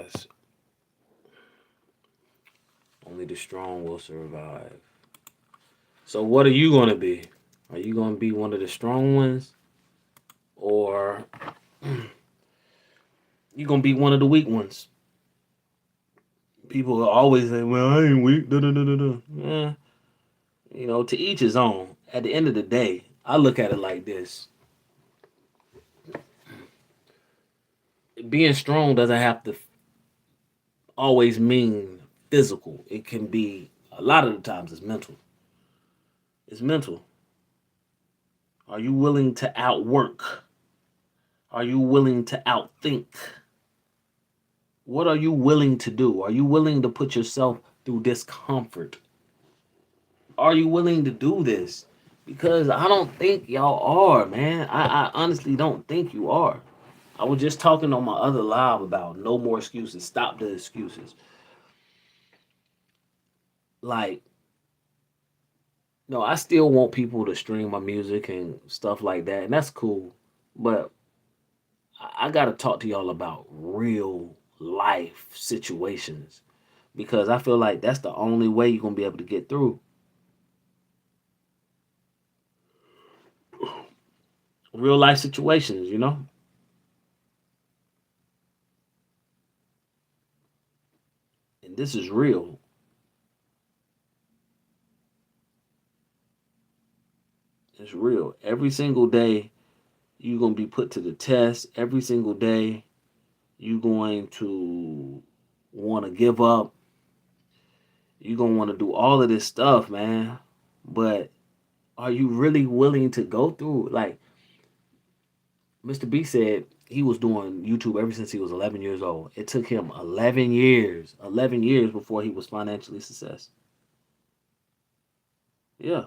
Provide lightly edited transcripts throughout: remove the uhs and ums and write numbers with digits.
guys. Only the strong will survive. So, what are you going to be? Are you going to be one of the strong ones? Or you going to be one of the weak ones? People always say, well, I ain't weak. Da, da, da, da, da. Yeah. To each his own. At the end of the day, I look at it like this: being strong doesn't have to always mean physical. It can be, a lot of the times, it's mental. It's mental. Are you willing to outwork? Are you willing to outthink? What are you willing to do? Are you willing to put yourself through discomfort? Are you willing to do this? Because I don't think y'all are, man. I honestly don't think you are. I was just talking on my other live about no more excuses. Stop the excuses. Like, no, I still want people to stream my music and stuff like that, and that's cool. But I got to talk to y'all about real life situations because I feel like that's the only way you're gonna be able to get through real life situations. And this is real. It's real. Every single day you're gonna be put to the test. Every single day you're going to want to give up. You're gonna want to do all of this stuff, man. But are you really willing to go through? Like Mr. B said, he was doing YouTube ever since he was 11 years old. It took him 11 years before he was financially success. Yeah,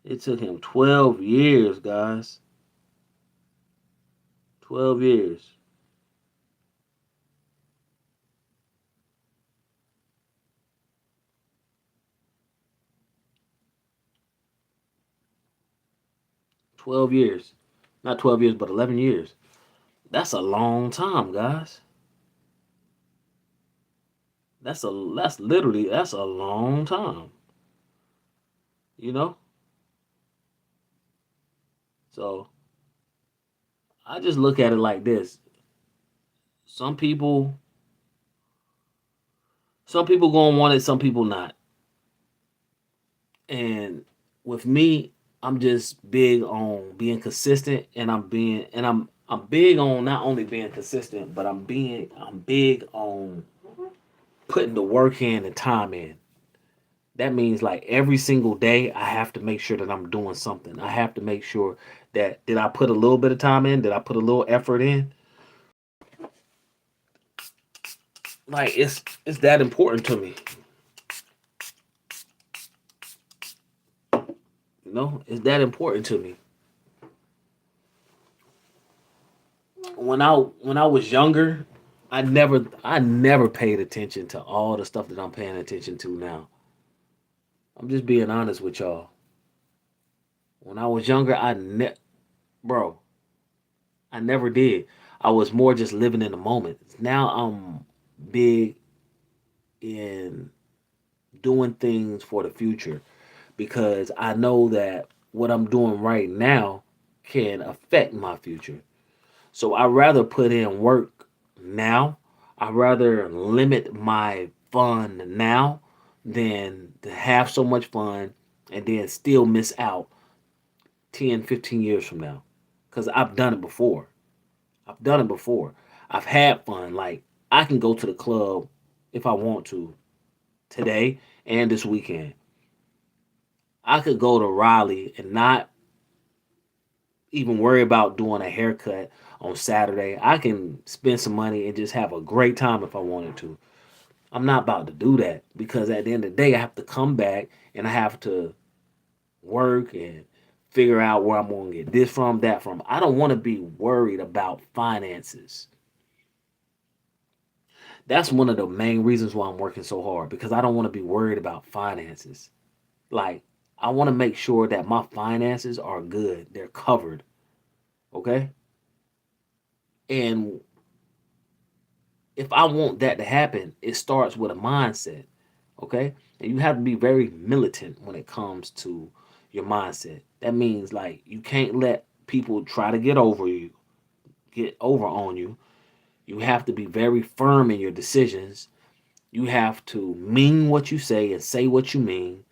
it took him 12 years, guys. 12 years. 12 years. Not 12 years, but 11 years. That's a long time, guys. That's a long time. You know? So I just look at it like this. Some people some people gonna want it, some people not. And with me, I'm just big on being consistent, and I'm big on not only being consistent, but I'm big on putting the work in and time in. That means like every single day I have to make sure that I'm doing something. I have to make sure that did I put a little bit of time in? Did I put a little effort in? Like it's that important to me. It's that important to me. When I was younger, I never paid attention to all the stuff that I'm paying attention to now. I'm just being honest with y'all. When I was younger, bro, I never did. I was more just living in the moment. Now I'm big in doing things for the future because I know that what I'm doing right now can affect my future. So I rather put in work now. I rather limit my fun now than to have so much fun and then still miss out 10, 15 years from now. Cuz I've done it before. I've done it before. I've had fun. Like I can go to the club if I want to today and this weekend. I could go to Raleigh and not even worry about doing a haircut on Saturday. I can spend some money and just have a great time if I wanted to. I'm not about to do that because at the end of the day, I have to come back and I have to work and figure out where I'm going to get this from, that from. I don't want to be worried about finances. That's one of the main reasons why I'm working so hard because I don't want to be worried about finances. Like, I want to make sure that my finances are good. They're covered. Okay. And if I want that to happen, it starts with a mindset. Okay. And you have to be very militant when it comes to your mindset. That means like you can't let people try to get over on you. You have to be very firm in your decisions. You have to mean what you say and say what you mean.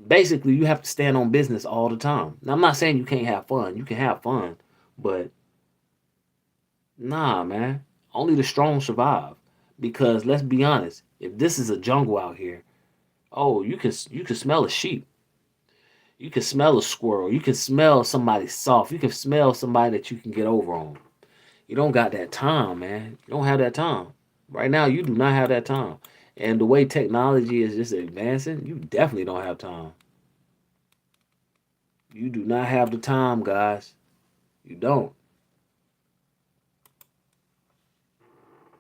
Basically, you have to stand on business all the time. Now, I'm not saying you can't have fun. You can have fun, but nah, man. Only the strong survive. Because let's be honest, if this is a jungle out here, oh, you can smell a sheep. You can smell a squirrel. You can smell somebody soft. You can smell somebody that you can get over on. You don't got that time, man. You don't have that time. Right now, you do not have that time. And the way technology is just advancing, you definitely don't have time. You do not have the time, guys. You don't.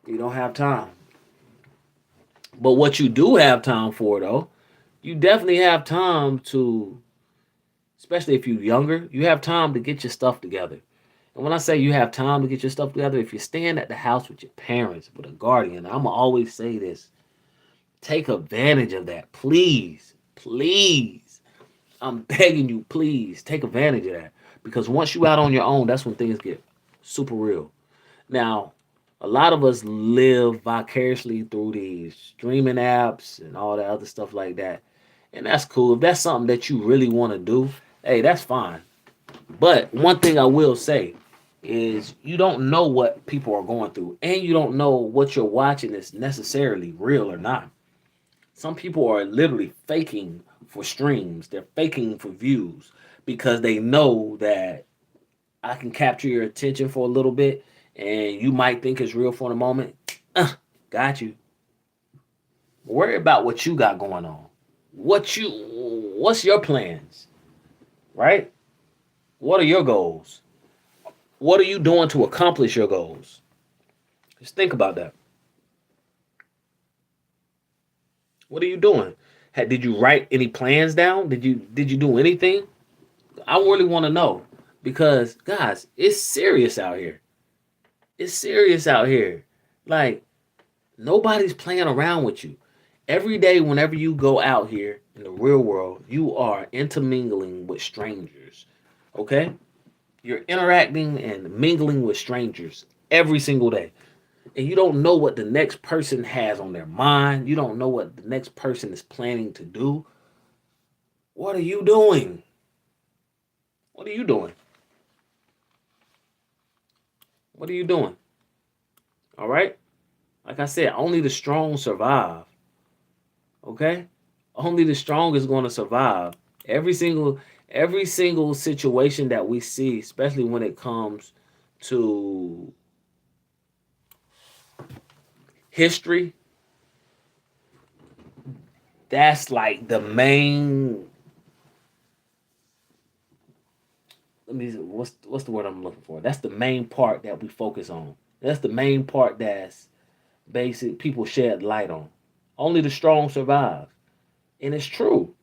You don't have time. But what you do have time for, though, you definitely have time to, especially if you're younger, you have time to get your stuff together. And when I say you have time to get your stuff together, if you're staying at the house with your parents, with a guardian, I'm going to always say this, take advantage of that. Please, please. I'm begging you, please take advantage of that. Because once you out on your own, that's when things get super real. Now, a lot of us live vicariously through these streaming apps and all that other stuff like that. And that's cool. If that's something that you really want to do, hey, that's fine. But one thing I will say is you don't know what people are going through, and you don't know what you're watching is necessarily real or not. Some people are literally faking for streams, they're faking for views because they know that I can capture your attention for a little bit and you might think it's real for the moment. Got you. Worry about what you got going on. What's your plans? Right? What are your goals? What are you doing to accomplish your goals? Just think about that. What are you doing? Did you write any plans down? Did you do anything? I really want to know because guys, it's serious out here. It's serious out here. Like nobody's playing around with you. Every day, whenever you go out here in the real world, you are intermingling with strangers. Okay? You're interacting and mingling with strangers every single day. And you don't know what the next person has on their mind. You don't know what the next person is planning to do. What are you doing? What are you doing? What are you doing? All right? Like I said, only the strong survive. Okay? Only the strong is going to survive. Every single every single situation that we see, especially when it comes to history, that's like the main let me what's the word I'm looking for? That's the main part that we focus on. That's the main part that's basic people shed light on. Only the strong survive. And it's true.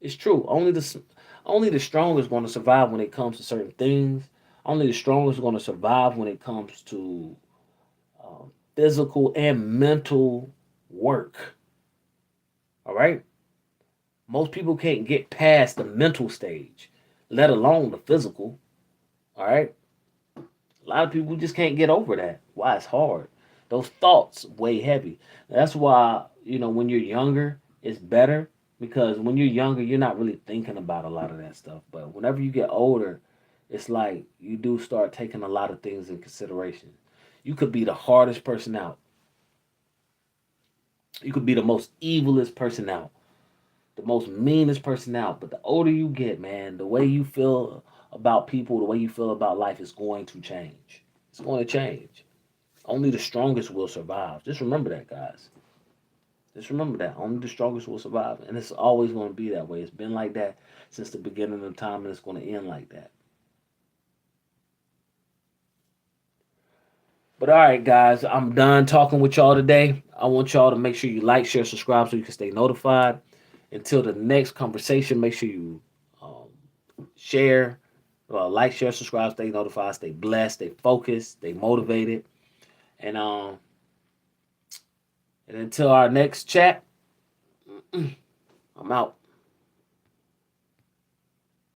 It's true. Only the strong is going to survive when it comes to certain things. Only the strong is going to survive when it comes to physical and mental work. All right. Most people can't get past the mental stage, let alone the physical. All right. A lot of people just can't get over that. Why it's hard. Those thoughts weigh heavy. That's why, when you're younger, it's better because when you're younger, you're not really thinking about a lot of that stuff. But whenever you get older, it's like you do start taking a lot of things in consideration. You could be the hardest person out. You could be the most evilest person out, the most meanest person out. But the older you get, man, the way you feel about people, the way you feel about life is going to change. It's going to change. Only the strongest will survive. Just remember that, guys. Just remember that. Only the strongest will survive. And it's always going to be that way. It's been like that since the beginning of time, and it's going to end like that. But all right, guys, I'm done talking with y'all today. I want y'all to make sure you like, share, subscribe so you can stay notified. Until the next conversation, make sure you share, like, share, subscribe, stay notified, stay blessed, stay focused, stay motivated, and and until our next chat, I'm out.